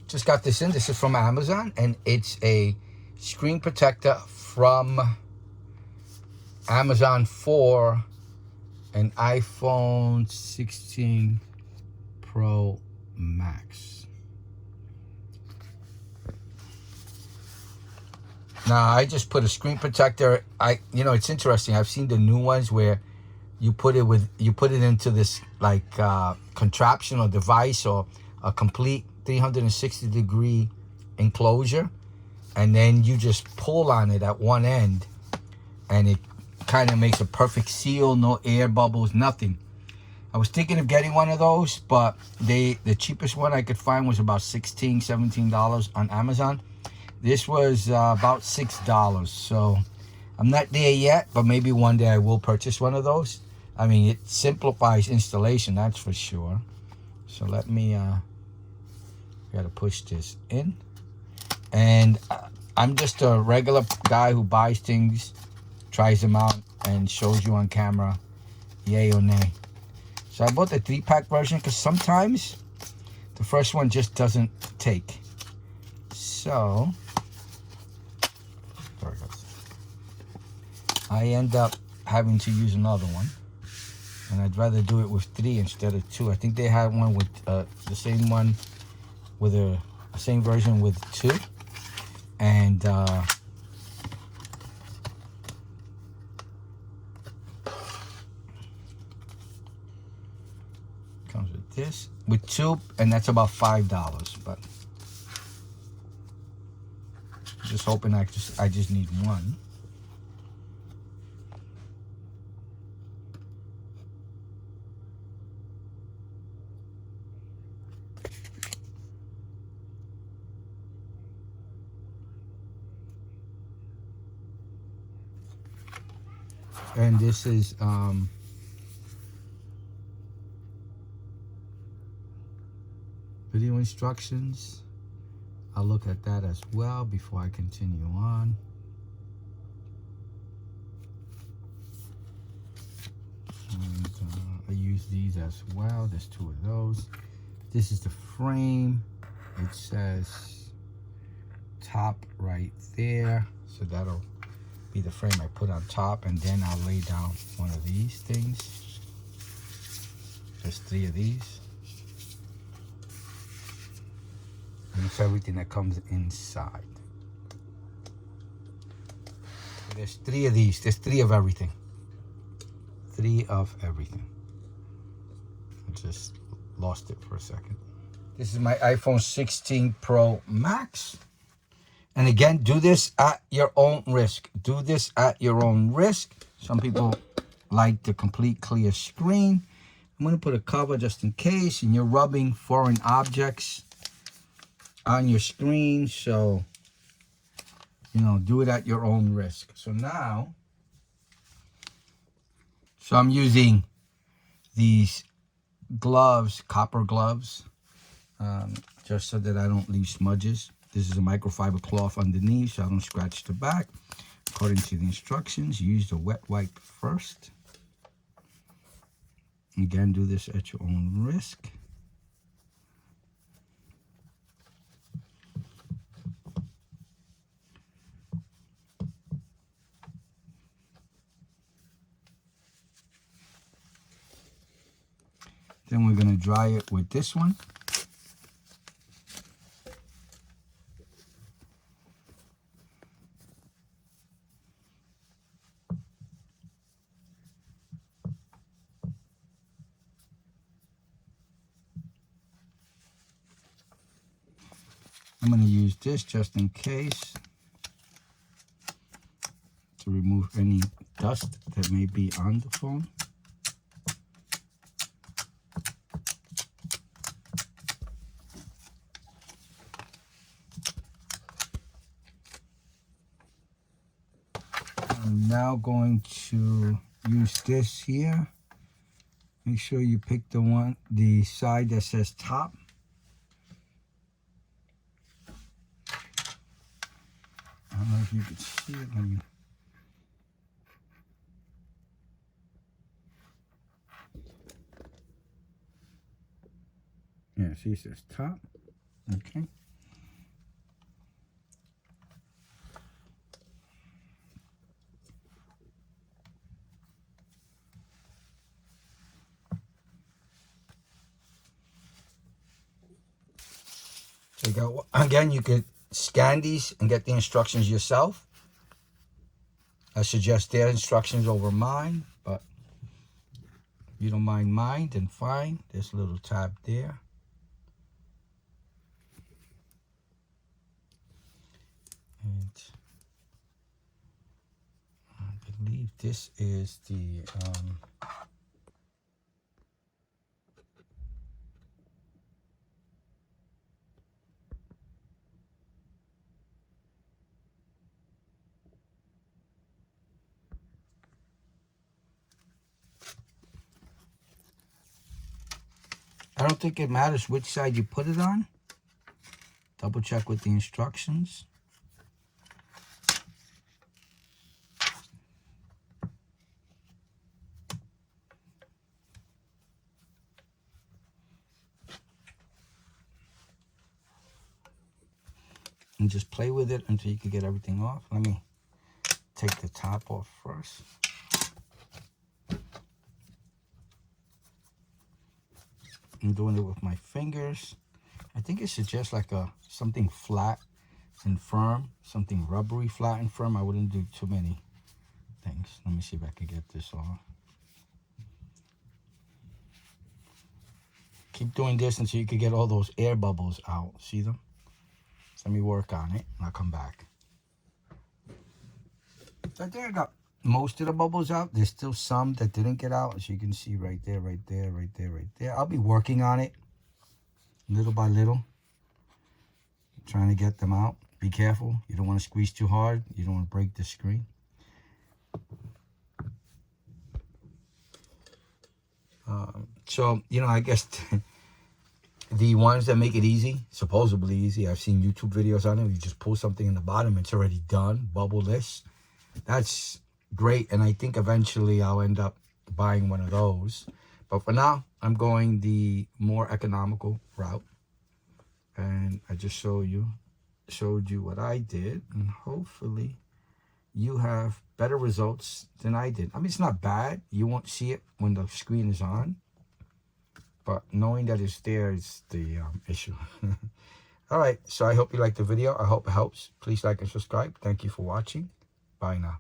just got this in. This is from Amazon, and it's a screen protector from Amazon for an iPhone 16 Pro Max. Now, I just put a screen protector. It's interesting. I've seen the new ones where you put it into this like contraption or device or a complete 360-degree enclosure, and then you just pull on it at one end, and it kind of makes a perfect seal, no air bubbles, nothing. I was thinking of getting one of those, but the cheapest one I could find was about $16-17 on Amazon. This was about $6, so I'm not there yet, but maybe one day I will purchase one of those. I mean, it simplifies installation, that's for sure. So let me, gotta push this in. And I'm just a regular guy who buys things, tries them out, and shows you on camera, yay or nay. So I bought the 3-pack version because sometimes the first one just doesn't take. So I end up having to use another one, and I'd rather do it with 3 instead of 2. I think they had one with the same one with a same version with 2, and comes with this with 2, and that's about $5. But just hoping I just need one. And this is video instructions. I'll look at that as well before I continue on. And I use these as well. There's 2 of those. This is the frame. It says top right there, so that'll be the frame I put on top, and then I'll lay down one of these things. There's 3 of these, and it's everything that comes inside. So there's 3 of these. There's 3 of everything. 3 of everything. I just lost it for a second. This is my iPhone 16 Pro Max. And again, do this at your own risk. Do this at your own risk. Some people like the complete clear screen. I'm going to put a cover just in case, and you're rubbing foreign objects on your screen. So, do it at your own risk. So now, I'm using these gloves, copper gloves, just so that I don't leave smudges. This is a microfiber cloth underneath, so I don't scratch the back. According to the instructions, use the wet wipe first. Again, do this at your own risk. Then we're going to dry it with this one. I'm going to use this just in case to remove any dust that may be on the phone. I'm now going to use this here. Make sure you pick the side that says top. I don't know if you can see it. Let me. Yeah, see, it says top. Okay. So you got, again, you could scan these and get the instructions yourself. I suggest their instructions over mine, but if you don't mind mine, then fine. There's a little tab there. And I believe this is the I don't think it matters which side you put it on. Double check with the instructions. And just play with it until you can get everything off. Let me take the top off first. I'm doing it with my fingers. I think it suggests like something flat and firm, something rubbery, flat and firm. I wouldn't do too many things. Let me see if I can get this off. Keep doing this until you can get all those air bubbles out. See them? So let me work on it and I'll come back. So I think I got most of the bubbles out. There's still some that didn't get out, as you can see right there, right there, right there, right there. I'll be working on it little by little, trying to get them out. Be careful. You don't want to squeeze too hard. You don't want to break the screen. So, you know, I guess the ones that make it easy, supposedly easy, I've seen YouTube videos on it. You just pull something in the bottom, it's already done, bubbleless. That's great, and I think eventually I'll end up buying one of those. But for now, I'm going the more economical route. And I just showed you what I did, and hopefully you have better results than I did. I mean, it's not bad. You won't see it when the screen is on, but knowing that it's there is the issue. All right, so I hope you liked the video. I hope it helps. Please like and subscribe. Thank you for watching. Bye now.